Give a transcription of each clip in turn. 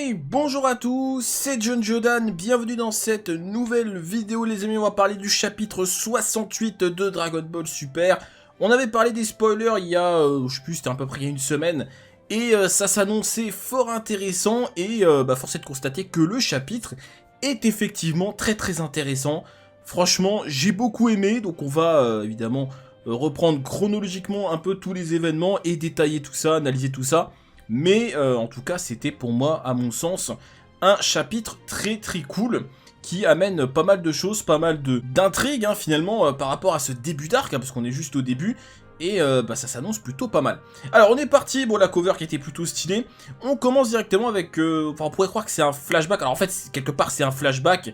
Et bonjour à tous, c'est John Jodan, bienvenue dans cette nouvelle vidéo les amis, on va parler du chapitre 68 de Dragon Ball Super. On avait parlé des spoilers il y a, je sais plus, c'était à peu près il y a une semaine, et ça s'annonçait fort intéressant, et force est de constater que le chapitre est effectivement très intéressant. Franchement, j'ai beaucoup aimé, donc on va évidemment reprendre chronologiquement un peu tous les événements et détailler tout ça, analyser tout ça. Mais en tout cas, c'était pour moi, à mon sens, un chapitre très cool qui amène pas mal de choses, pas mal d'intrigues hein, finalement par rapport à ce début d'arc, hein, parce qu'on est juste au début. Et ça s'annonce plutôt pas mal. Alors on est parti, bon la cover qui était plutôt stylée. On commence directement avec, enfin on pourrait croire que c'est un flashback. Alors en fait quelque part c'est un flashback,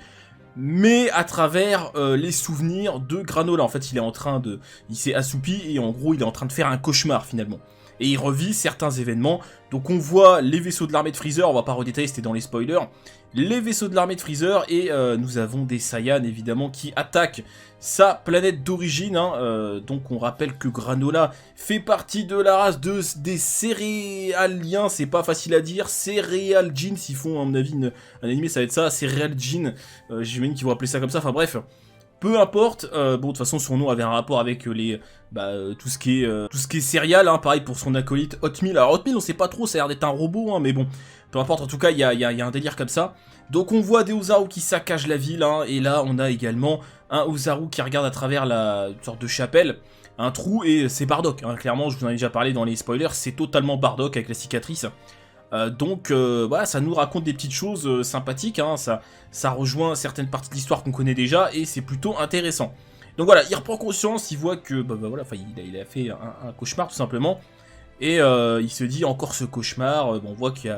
mais à travers les souvenirs de Granola. En fait il s'est assoupi et en gros il est en train de faire un cauchemar finalement. Et il revit certains événements. Donc on voit les vaisseaux de l'armée de Freezer, on va pas redétailler, c'était dans les spoilers. Les vaisseaux de l'armée de Freezer et nous avons des Saiyans évidemment qui attaquent sa planète d'origine. Hein. Donc on rappelle que Granola fait partie de la race des céréaliens, c'est pas facile à dire. Céréalgines, s'ils font à mon avis un anime ça va être ça, Céréalgines. J'imagine qu'ils vont appeler ça comme ça, enfin bref. Peu importe, bon de toute façon son nom avait un rapport avec tout ce qui est céréales, hein, pareil pour son acolyte Hotmeal. Alors Hotmeal on sait pas trop, ça a l'air d'être un robot, hein, mais bon, peu importe, en tout cas il y a un délire comme ça. Donc on voit des Ozaru qui saccagent la ville, hein, et là on a également un Ozaru qui regarde à travers une sorte de chapelle, un trou, et c'est Bardock, hein, clairement je vous en ai déjà parlé dans les spoilers, c'est totalement Bardock avec la cicatrice. Donc voilà, ça nous raconte des petites choses sympathiques, hein, ça rejoint certaines parties de l'histoire qu'on connaît déjà et c'est plutôt intéressant. Donc voilà, il reprend conscience, il voit que voilà, il a fait un cauchemar tout simplement et il se dit encore ce cauchemar. Bon, on voit qu'il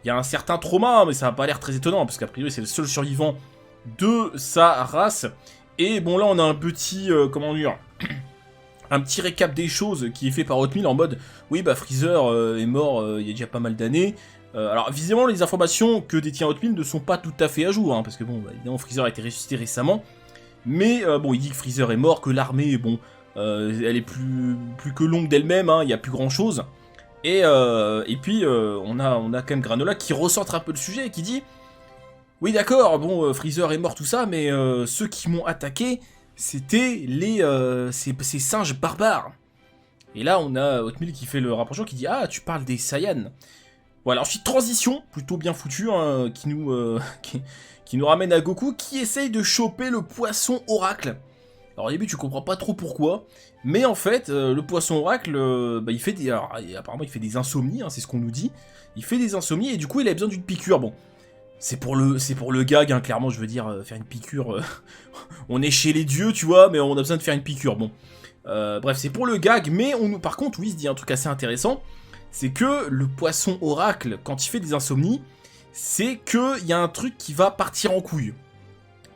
y a un certain trauma, mais ça n'a pas l'air très étonnant parce qu'a priori c'est le seul survivant de sa race. Et bon là on a un petit comment dire un petit récap des choses qui est fait par Hotmeal en mode oui bah Freezer est mort il y a déjà pas mal d'années. Alors visiblement les informations que détient Hotmeal ne sont pas tout à fait à jour hein, parce que bon bah, évidemment Freezer a été ressuscité récemment, mais bon il dit que Freezer est mort, que l'armée bon elle est plus que longue d'elle-même, hein, il n'y a plus grand chose. Et puis on a quand même Granola qui recentre un peu le sujet et qui dit oui d'accord bon Freezer est mort tout ça, mais ceux qui m'ont attaqué c'était ces singes barbares. Et là, on a Hotmeal qui fait le rapprochement, qui dit « Ah, tu parles des Saiyans ». Voilà, ensuite, transition, plutôt bien foutue, hein, qui nous ramène à Goku, qui essaye de choper le poisson oracle. Alors au début, tu comprends pas trop pourquoi, mais en fait, le poisson oracle, il fait apparemment, il fait des insomnies, hein, c'est ce qu'on nous dit. Il fait des insomnies, et du coup, il a besoin d'une piqûre, bon. C'est pour le gag, hein, clairement, je veux dire, faire une piqûre... on est chez les dieux, tu vois, mais on a besoin de faire une piqûre, bon. Bref, c'est pour le gag, mais par contre, oui, il se dit un truc assez intéressant, c'est que le poisson oracle, quand il fait des insomnies, c'est qu'il y a un truc qui va partir en couille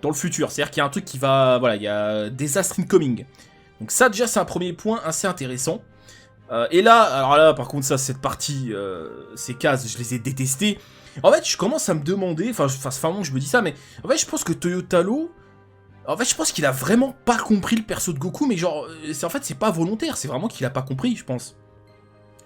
dans le futur. C'est-à-dire qu'il y a un truc qui va... Voilà, il y a Disaster Incoming. Donc ça, déjà, c'est un premier point assez intéressant. Et là, alors là, par contre, ça, cette partie, ces cases, je les ai détestées. En fait, je commence à me demander, enfin, ça fait un moment que je me dis ça, mais en fait, je pense que Toyotaro, en fait, je pense qu'il a vraiment pas compris le perso de Goku, mais genre, en fait, c'est pas volontaire, c'est vraiment qu'il a pas compris, je pense.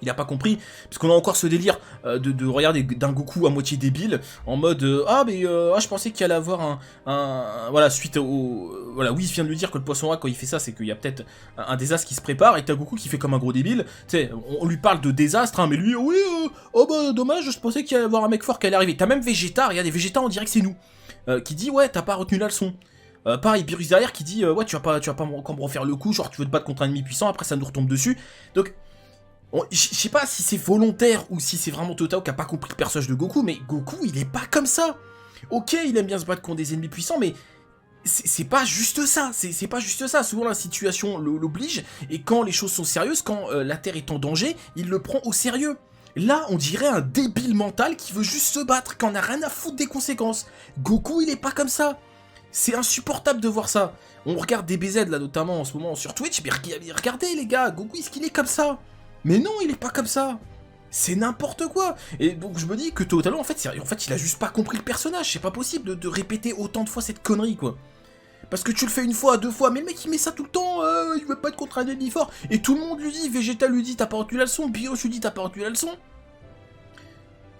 Il a pas compris, parce qu'on a encore ce délire de regarder d'un Goku à moitié débile, en mode je pensais qu'il allait avoir voilà, suite au... voilà, oui, il vient de lui dire que le poisson oracle, quand il fait ça, c'est qu'il y a peut-être un désastre qui se prépare, et t'as Goku qui fait comme un gros débile, tu sais, on lui parle de désastre, hein, mais lui, oui, dommage, je pensais qu'il allait y avoir un mec fort qui allait arriver. T'as même Vegeta, regarde, Vegeta, on dirait que c'est nous, qui dit, ouais, t'as pas retenu la leçon. Pareil, Beerus derrière qui dit, ouais, tu vas pas encore me refaire le coup, genre tu veux te battre contre un ennemi puissant, après ça nous retombe dessus, donc... Je sais pas si c'est volontaire ou si c'est vraiment Toyotaro qui a pas compris le personnage de Goku, mais Goku il est pas comme ça. Ok, il aime bien se battre contre des ennemis puissants, mais c'est pas juste ça, c'est pas juste ça. Souvent la situation l'oblige, et quand les choses sont sérieuses, quand la Terre est en danger, il le prend au sérieux. Là, on dirait un débile mental qui veut juste se battre, qui en a rien à foutre des conséquences. Goku il est pas comme ça. C'est insupportable de voir ça. On regarde DBZ là notamment en ce moment sur Twitch, mais regardez les gars, Goku est-ce qu'il est comme ça? Mais non, il est pas comme ça. C'est n'importe quoi. Et donc je me dis que Toyotaro, en fait, il a juste pas compris le personnage. C'est pas possible de répéter autant de fois cette connerie, quoi. Parce que tu le fais une fois, deux fois, mais le mec il met ça tout le temps, il veut pas être contre un ennemi fort. Et tout le monde lui dit, Vegeta lui dit t'as pas retenu la leçon, Beerus lui dit t'as pas retenu la leçon.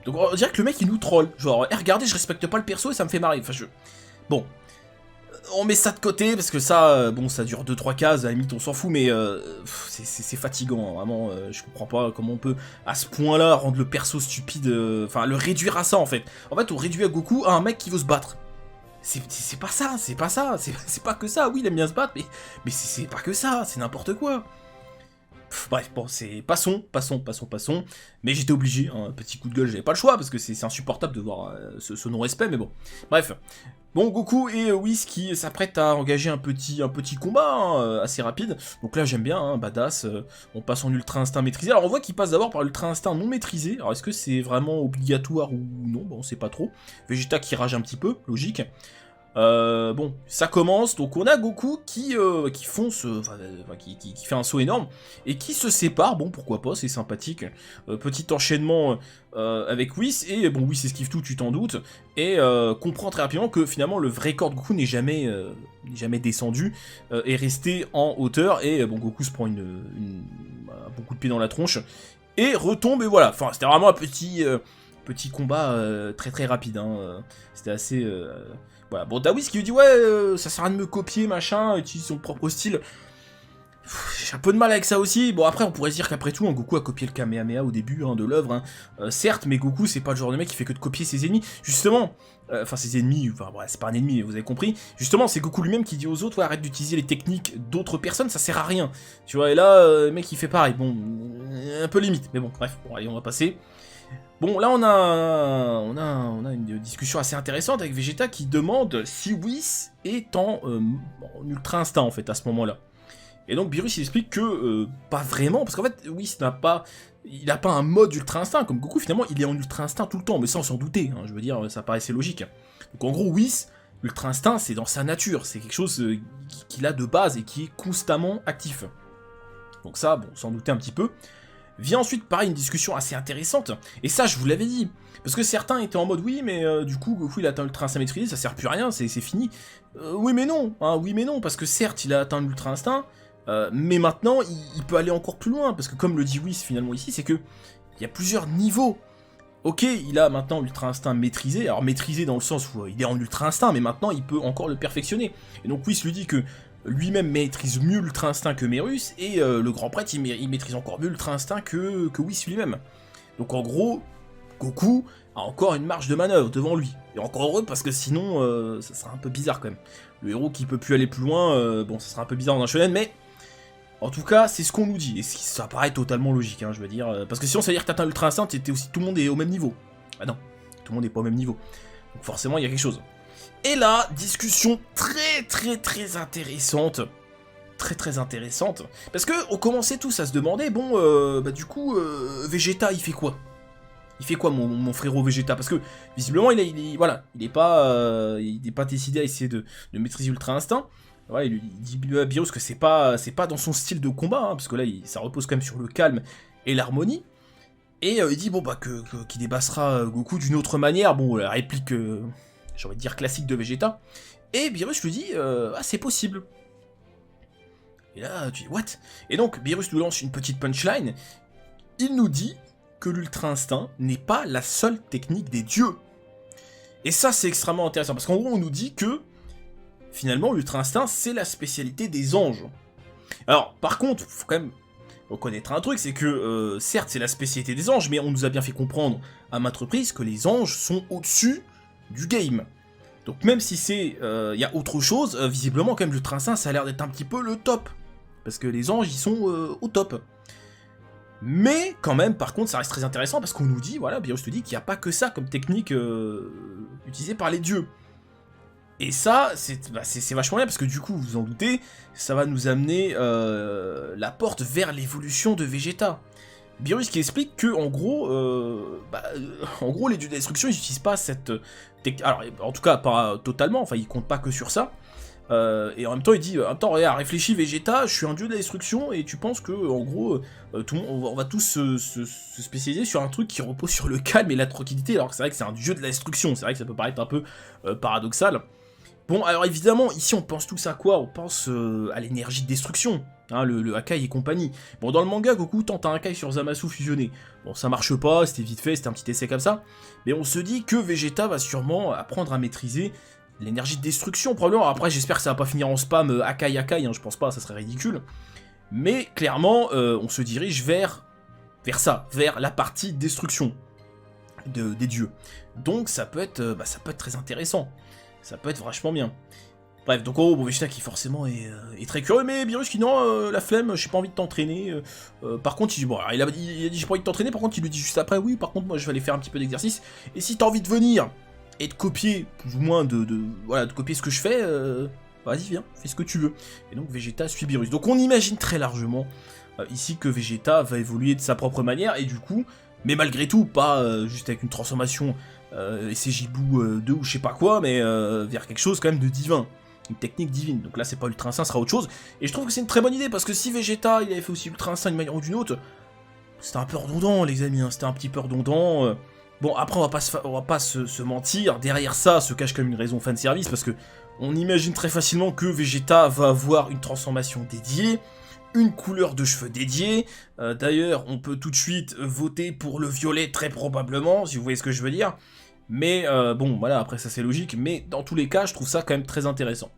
Donc on dirait que le mec il nous troll, genre, regardez, je respecte pas le perso et ça me fait marrer, enfin Bon, on met ça de côté, parce que ça, bon, ça dure 2-3 cases, à la limite on s'en fout, mais c'est fatigant, hein, vraiment, je comprends pas comment on peut, à ce point-là, rendre le perso stupide, enfin, le réduire à ça, en fait. En fait, on réduit à Goku à un mec qui veut se battre. C'est pas ça, c'est pas que ça, oui, il aime bien se battre, mais c'est pas que ça, c'est n'importe quoi. Bref, bon, c'est... Passons. Mais j'étais obligé, un petit coup de gueule, j'avais pas le choix, parce que c'est insupportable de voir ce non-respect, mais bon. Bref. Bon, Goku et Whis qui s'apprêtent à engager un petit combat, hein, assez rapide. Donc là, j'aime bien, hein, badass. On passe en Ultra Instinct maîtrisé. Alors, on voit qu'il passe d'abord par l'Ultra Instinct non maîtrisé. Alors, est-ce que c'est vraiment obligatoire ou non? Bon, on sait pas trop. Vegeta qui rage un petit peu, logique. Bon, ça commence, donc on a Goku qui fonce, qui fait un saut énorme, et qui se sépare, bon pourquoi pas, c'est sympathique, petit enchaînement avec Whis, et bon Whis esquive tout, tu t'en doutes, et comprend très rapidement que finalement le vrai corps de Goku n'est jamais descendu, est resté en hauteur, et bon Goku se prend un bon coup de pied dans la tronche, et retombe, et voilà, enfin c'était vraiment un petit combat très très rapide, hein, c'était assez... Voilà. Bon, Dawis qui lui dit ouais, ça sert à rien de me copier, machin, utilise son propre style. J'ai un peu de mal avec ça aussi. Bon, après, on pourrait se dire qu'après tout, hein, Goku a copié le Kamehameha au début de l'œuvre, hein. Certes, mais Goku, c'est pas le genre de mec qui fait que de copier ses ennemis. Justement, enfin, ses ennemis, enfin, ouais, c'est pas un ennemi, vous avez compris. Justement, c'est Goku lui-même qui dit aux autres, ouais, arrête d'utiliser les techniques d'autres personnes, ça sert à rien. Tu vois, et là, le mec, il fait pareil. Bon, un peu limite, mais bon, bref, bon, allez, on va passer. Bon, là, on a une discussion assez intéressante avec Vegeta qui demande si Whis est en Ultra Instinct, en fait, à ce moment-là. Et donc, Beerus, il explique que pas vraiment, parce qu'en fait, Whis n'a pas un mode Ultra Instinct, comme Goku, finalement, il est en Ultra Instinct tout le temps, mais ça, on s'en doutait, hein, je veux dire, ça paraissait logique. Donc, en gros, Whis, l'Ultra Instinct, c'est dans sa nature, c'est quelque chose qu'il a de base et qui est constamment actif. Donc ça, bon, on s'en doutait un petit peu. Vient ensuite, pareil, une discussion assez intéressante, et ça, je vous l'avais dit, parce que certains étaient en mode, oui, mais du coup, Goku, il a atteint l'Ultra Instinct maîtrisé, ça sert plus à rien, c'est fini. Oui, mais non, hein, oui, mais non, parce que certes, il a atteint l'Ultra Instinct, mais maintenant, il peut aller encore plus loin, parce que comme le dit Whis, finalement, ici, c'est que il y a plusieurs niveaux. Ok, il a maintenant l'Ultra Instinct maîtrisé, alors maîtrisé dans le sens où il est en Ultra Instinct, mais maintenant, il peut encore le perfectionner. Et donc, Whis lui dit que lui-même maîtrise mieux l'Ultra Instinct que Merus, et le Grand Prêtre, il maîtrise encore mieux l'Ultra Instinct que Whis lui-même. Donc en gros, Goku a encore une marge de manœuvre devant lui. Et encore heureux, parce que sinon, ça serait un peu bizarre quand même. Le héros qui peut plus aller plus loin, bon, ça serait un peu bizarre dans un shonen, mais... En tout cas, c'est ce qu'on nous dit, et ça paraît totalement logique, hein, je veux dire, parce que sinon ça veut dire que t'atteins l'Ultra Instinct, tout le monde est au même niveau. Ah non, tout le monde n'est pas au même niveau. Donc forcément, il y a quelque chose. Et là, discussion très intéressante. Très intéressante. Parce que on commençait tous à se demander, bon, bah du coup, Vegeta, il fait quoi? Il fait quoi, mon frérot Vegeta? Parce que, visiblement, il est pas décidé à essayer de maîtriser Ultra Instinct. Ouais, il dit à Beerus que c'est pas dans son style de combat, hein, parce que là, ça repose quand même sur le calme et l'harmonie. Et il dit, bon, bah, qu'il débassera Goku d'une autre manière. Bon, la réplique... j'ai envie de dire classique de Vegeta, et Beerus lui dit ah c'est possible. Et là tu dis what? Et donc Beerus nous lance une petite punchline, il nous dit que l'Ultra Instinct n'est pas la seule technique des dieux. Et ça c'est extrêmement intéressant, parce qu'en gros on nous dit que finalement l'Ultra Instinct c'est la spécialité des anges. Alors par contre, faut quand même reconnaître un truc, c'est que certes c'est la spécialité des anges, mais on nous a bien fait comprendre à maintes reprises que les anges sont au-dessus du game. Donc même si c'est y a autre chose, visiblement quand même l'Ultra Instinct ça a l'air d'être un petit peu le top. Parce que les anges ils sont au top. Mais quand même par contre ça reste très intéressant parce qu'on nous dit, voilà, Beerus te dit qu'il n'y a pas que ça comme technique utilisée par les dieux. Et ça c'est vachement bien parce que du coup vous vous en doutez, ça va nous amener la porte vers l'évolution de Vegeta. Beerus qui explique que en gros les dieux de la destruction ils n'utilisent pas cette technique. Alors en tout cas pas totalement, enfin ils comptent pas que sur ça. Et en même temps il dit, attends regarde, réfléchis Vegeta, je suis un dieu de la destruction et tu penses que en gros tout le monde, on va tous se spécialiser sur un truc qui repose sur le calme et la tranquillité, alors que c'est vrai que c'est un dieu de la destruction, c'est vrai que ça peut paraître un peu paradoxal. Bon alors évidemment ici on pense tous à quoi? On pense à l'énergie de destruction. hein, le Hakai et compagnie. Bon, dans le manga, Goku tente un Hakai sur Zamasu fusionné. Bon, ça marche pas, c'était vite fait, c'était un petit essai comme ça. Mais on se dit que Vegeta va sûrement apprendre à maîtriser l'énergie de destruction, probablement. Après, j'espère que ça va pas finir en spam Hakai, hein, je pense pas, ça serait ridicule. Mais clairement, on se dirige vers ça, vers la partie destruction des dieux. Donc ça peut être très intéressant. Ça peut être vachement bien. Bref, donc en gros, bon, Vegeta qui forcément est très curieux, mais Beerus qui non, la flemme, j'ai pas envie de t'entraîner. Par contre, il a dit j'ai pas envie de t'entraîner, par contre il lui dit juste après, oui, par contre moi je vais aller faire un petit peu d'exercice. Et si t'as envie de venir et de copier, plus ou moins de copier ce que je fais, vas-y viens, fais ce que tu veux. Et donc Vegeta suit Beerus. Donc on imagine très largement ici que Vegeta va évoluer de sa propre manière, et du coup, mais malgré tout, pas juste avec une transformation SCJ-Buu 2 ou je sais pas quoi, mais vers quelque chose quand même de divin. Une technique divine. Donc là, c'est pas Ultra Instinct, ce sera autre chose. Et je trouve que c'est une très bonne idée, parce que si Vegeta, il avait fait aussi Ultra Instinct d'une manière ou d'une autre, c'était un peu redondant, les amis, hein, c'était un petit peu redondant. Bon, après, on va pas se mentir, derrière ça se cache comme une raison fanservice, parce que on imagine très facilement que Vegeta va avoir une transformation dédiée, une couleur de cheveux dédiée. D'ailleurs, on peut tout de suite voter pour le violet, très probablement, si vous voyez ce que je veux dire. Mais bon, voilà, après ça c'est logique, mais dans tous les cas, je trouve ça quand même très intéressant.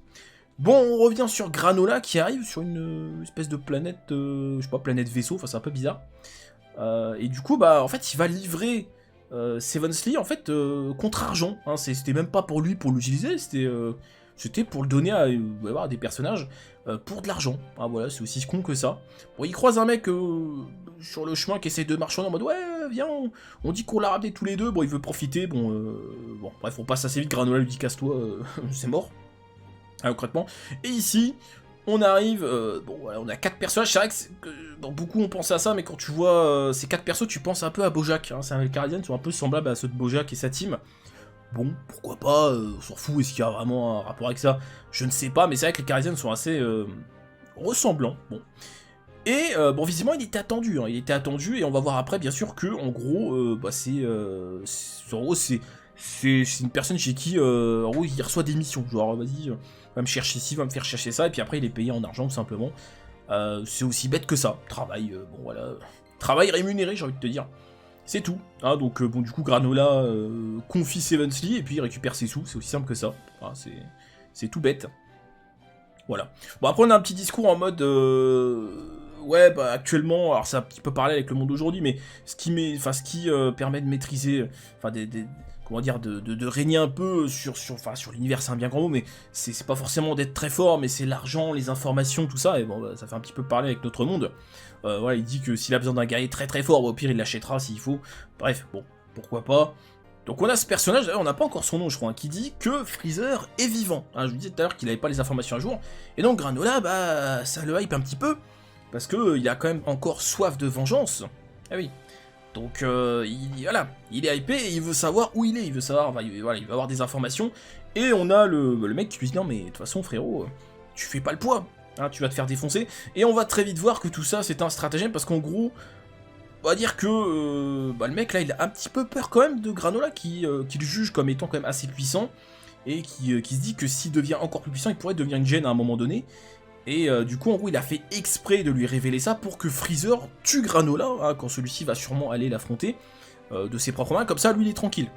Bon, on revient sur Granola qui arrive sur une espèce de planète, je sais pas, planète vaisseau, enfin c'est un peu bizarre. Et du coup, bah en fait, il va livrer Sevensley, en fait, contre argent. Hein, c'était même pas pour lui, pour l'utiliser, c'était pour le donner à des personnages pour de l'argent. Ah voilà, c'est aussi con que ça. Bon, il croise un mec sur le chemin qui essaie de marcher en mode ouais, viens, on dit qu'on l'a ramené tous les deux. Bon, il veut profiter. Bon, bref, on passe assez vite. Granola lui dit casse-toi, c'est mort. Concrètement. Et ici, on arrive. Bon, voilà, on a 4 personnages. C'est vrai que bon, beaucoup ont pensé à ça, mais quand tu vois ces 4 persos, tu penses un peu à Bojack. Hein, c'est les Cardians sont un peu semblables à ceux de Bojack et sa team. Bon, pourquoi pas, on s'en fout, est-ce qu'il y a vraiment un rapport avec ça? Je ne sais pas, mais c'est vrai que les Carisiennes sont assez ressemblants. Bon. Et bon, visiblement, il était attendu, hein, et on va voir après, bien sûr, que, en gros, c'est une personne chez qui, en gros, il reçoit des missions, genre, vas-y, va me chercher ci, va me faire chercher ça, et puis après, il est payé en argent, tout simplement. C'est aussi bête que ça, travail, bon, voilà, travail rémunéré, j'ai envie de te dire. C'est tout, hein, donc bon du coup Granola confie Sevensley et puis il récupère ses sous, c'est aussi simple que ça, hein, c'est tout bête. Voilà. Bon après on a un petit discours en mode ouais bah actuellement, alors ça a un petit peu parlé avec le monde d'aujourd'hui, mais ce qui permet de maîtriser, enfin comment dire, de régner un peu sur l'univers, c'est un bien grand mot, mais c'est pas forcément d'être très fort, mais c'est l'argent, les informations, tout ça, et bon bah, ça fait un petit peu parler avec notre monde. Voilà, il dit que s'il a besoin d'un guerrier très très fort, bah, au pire il l'achètera s'il faut. Bref, bon, pourquoi pas. Donc on a ce personnage, d'ailleurs on n'a pas encore son nom je crois, hein, qui dit que Freezer est vivant. Hein, je vous disais tout à l'heure qu'il n'avait pas les informations à jour. Et donc Granola, bah ça le hype un petit peu, parce que il a quand même encore soif de vengeance. Ah oui. Donc voilà, il est hypé et il veut savoir où il est, il veut savoir, voilà, il va avoir des informations. Et on a le mec qui lui dit non mais de toute façon frérot, tu fais pas le poids. Hein, tu vas te faire défoncer, et on va très vite voir que tout ça c'est un stratagème, parce qu'en gros, on va dire que le mec là il a un petit peu peur quand même de Granola, qui le juge comme étant quand même assez puissant, et qui se dit que s'il devient encore plus puissant, il pourrait devenir une gêne à un moment donné, et du coup en gros il a fait exprès de lui révéler ça pour que Freezer tue Granola, hein, quand celui-ci va sûrement aller l'affronter de ses propres mains, comme ça lui il est tranquille.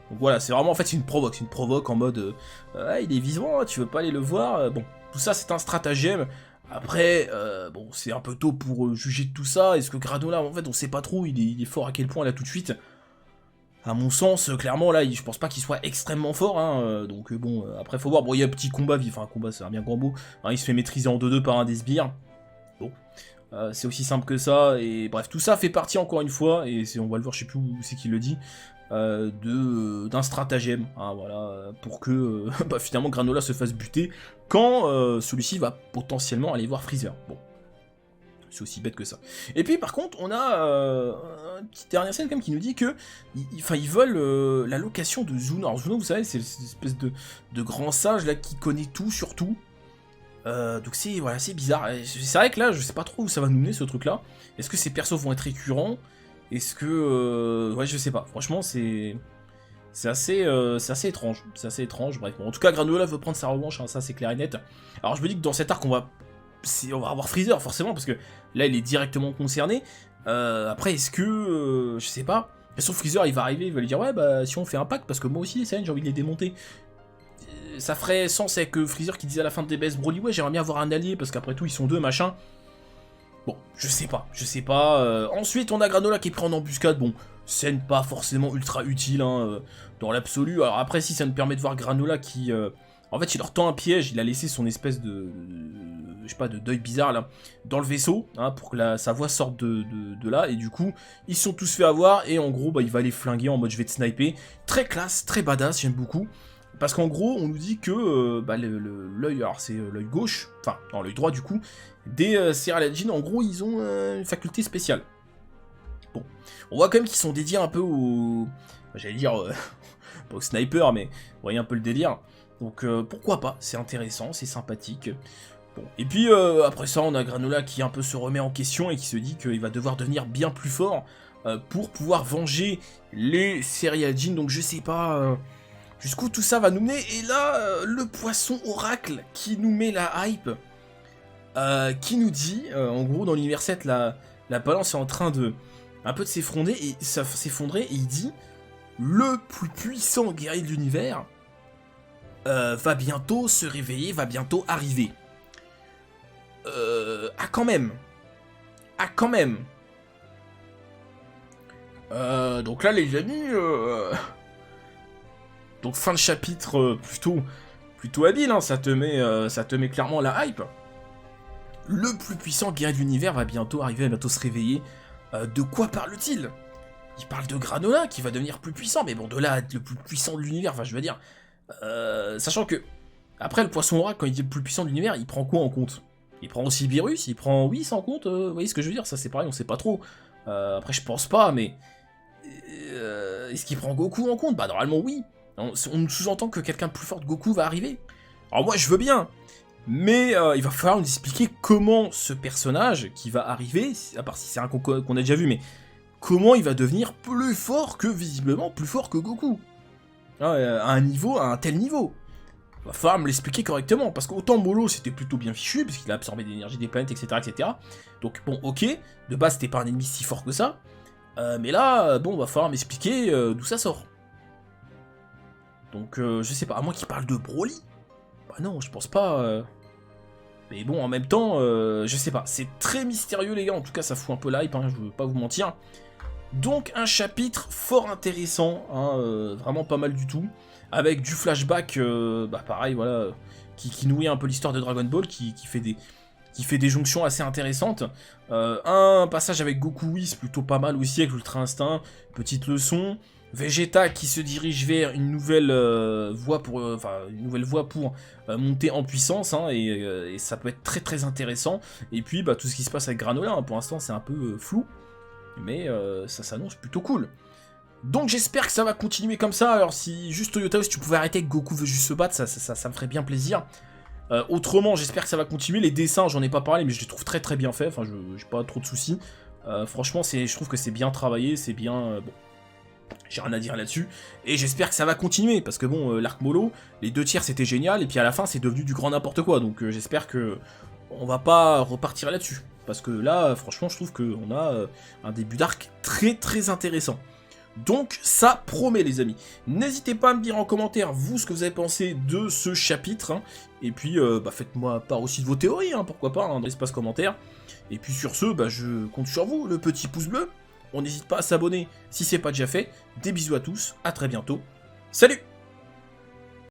Donc voilà, c'est vraiment en fait c'est une provoque en mode il est vivant, tu veux pas aller le voir, bon. Tout ça, c'est un stratagème. Après, bon, c'est un peu tôt pour juger de tout ça. Est-ce que Granola, en fait, on sait pas trop, il est fort à quel point là tout de suite. À mon sens, clairement, là, je pense pas qu'il soit extrêmement fort. Hein, donc bon, après, faut voir. Bon, il y a un petit combat, enfin, un combat, c'est un bien grand mot. Hein, il se fait maîtriser en 2-2 par un des sbires. Bon, c'est aussi simple que ça. Et bref, tout ça fait partie, encore une fois, et on va le voir, je sais plus où c'est qu'il le dit, d'un stratagème, hein, voilà, pour que finalement Granola se fasse buter quand celui-ci va potentiellement aller voir Freezer. Bon, c'est aussi bête que ça. Et puis par contre, on a une petite dernière scène quand même qui nous dit que ils veulent la location de Zuno. Alors Zuno, vous savez, c'est cette espèce de grand sage là qui connaît tout sur tout. Donc c'est voilà, c'est bizarre. C'est vrai que là, je sais pas trop où ça va nous mener ce truc-là. Est-ce que ces persos vont être récurrents? Est-ce que... ouais, je sais pas. Franchement, c'est assez étrange. C'est assez étrange, bref. Bon, en tout cas, Granola veut prendre sa revanche, hein, ça c'est clair et net. Alors je me dis que dans cet arc, on va on va avoir Freezer forcément, parce que là il est directement concerné. Après, est-ce que... je sais pas. Sauf Freezer, il va arriver, il va lui dire, ouais, bah si on fait un pacte, parce que moi aussi les Saiyans, j'ai envie de les démonter. Ça ferait sens avec Freezer qui disait à la fin de DBS Broly, ouais, j'aimerais bien avoir un allié, parce qu'après tout, ils sont deux, machin. Bon, je sais pas. Ensuite, on a Granola qui est pris en embuscade. Bon, scène pas forcément ultra utile, hein, dans l'absolu. Alors après, si ça nous permet de voir Granola qui... en fait, il leur tend un piège, il a laissé son espèce de... je sais pas, de deuil bizarre, là, dans le vaisseau, hein, pour que sa voix sorte de là, et du coup, ils se sont tous fait avoir, et en gros, bah, il va les flinguer en mode je vais te sniper. Très classe, très badass, j'aime beaucoup. Parce qu'en gros, on nous dit que bah, l'œil, alors c'est l'œil gauche, enfin, non, l'œil droit, du coup, des Saiyajin, en gros, ils ont une faculté spéciale. Bon, on voit quand même qu'ils sont dédiés un peu au... j'allais dire... pas au sniper, mais vous voyez un peu le délire. Donc pourquoi pas, c'est intéressant, c'est sympathique. Bon, et puis après ça, on a Granola qui un peu se remet en question et qui se dit qu'il va devoir devenir bien plus fort pour pouvoir venger les Saiyajin. Donc je sais pas jusqu'où tout ça va nous mener. Et là, le poisson oracle qui nous met la hype, qui nous dit, en gros dans l'univers 7, la balance est en train de un peu de s'effondrer et il dit le plus puissant guerrier de l'univers va bientôt se réveiller, va bientôt arriver. Ah quand même. Ah quand même. Donc là les amis, donc fin de chapitre plutôt habile, hein, ça te met clairement la hype. Le plus puissant guerrier de l'univers va bientôt arriver, va bientôt se réveiller. De quoi parle-t-il? Il parle de Granola qui va devenir plus puissant, mais bon, de là, le plus puissant de l'univers, enfin je veux dire... sachant que, après le poisson oracle, quand il dit le plus puissant de l'univers, il prend quoi en compte? Il prend aussi Beerus, il prend Whis en compte, vous voyez ce que je veux dire? Ça c'est pareil, on sait pas trop. Après je pense pas, mais... est-ce qu'il prend Goku en compte? Bah normalement oui. On sous-entend que quelqu'un de plus fort de Goku va arriver. Alors moi je veux bien, mais il va falloir nous expliquer comment ce personnage qui va arriver, à part si c'est un qu'on a déjà vu, mais comment il va devenir plus fort que, visiblement, plus fort que Goku. À un tel niveau. Il va falloir me l'expliquer correctement, parce qu'autant Molo c'était plutôt bien fichu, parce qu'il a absorbé l'énergie des planètes, etc., etc. Donc bon, ok, de base c'était pas un ennemi si fort que ça, mais là, bon, va falloir m'expliquer d'où ça sort. Donc je sais pas, à moins qu'il parle de Broly. Bah non, je pense pas... Mais bon, en même temps, je sais pas, c'est très mystérieux les gars, en tout cas ça fout un peu l'hype, hein, je veux pas vous mentir. Donc un chapitre fort intéressant, hein, vraiment pas mal du tout, avec du flashback, bah pareil, voilà, qui nourrit un peu l'histoire de Dragon Ball, qui fait des jonctions assez intéressantes. Un passage avec Goku Whis plutôt pas mal aussi, avec l'Ultra Instinct, petite leçon. Vegeta qui se dirige vers une nouvelle voie pour, monter en puissance, hein, et ça peut être très très intéressant. Et puis bah, tout ce qui se passe avec Granola, hein, pour l'instant c'est un peu flou, mais ça s'annonce plutôt cool. Donc j'espère que ça va continuer comme ça. Alors si juste Toyota, si tu pouvais arrêter que Goku veut juste se battre, ça me ferait bien plaisir. Autrement, j'espère que ça va continuer. Les dessins, j'en ai pas parlé, mais je les trouve très très bien faits. Enfin, j'ai pas trop de soucis. Franchement, je trouve que c'est bien travaillé, c'est bien... bon, j'ai rien à dire là-dessus. Et j'espère que ça va continuer, parce que bon, l'arc Molo, les 2 tiers c'était génial, et puis à la fin c'est devenu du grand n'importe quoi. Donc j'espère que on va pas repartir là-dessus. Parce que là, franchement, je trouve qu'on a un début d'arc très très intéressant. Donc ça promet les amis. N'hésitez pas à me dire en commentaire vous ce que vous avez pensé de ce chapitre, hein. Et puis bah, faites-moi part aussi de vos théories, hein, pourquoi pas, hein, dans l'espace commentaire. Et puis sur ce, bah, je compte sur vous, le petit pouce bleu. On n'hésite pas à s'abonner si c'est pas déjà fait. Des bisous à tous, à très bientôt. Salut!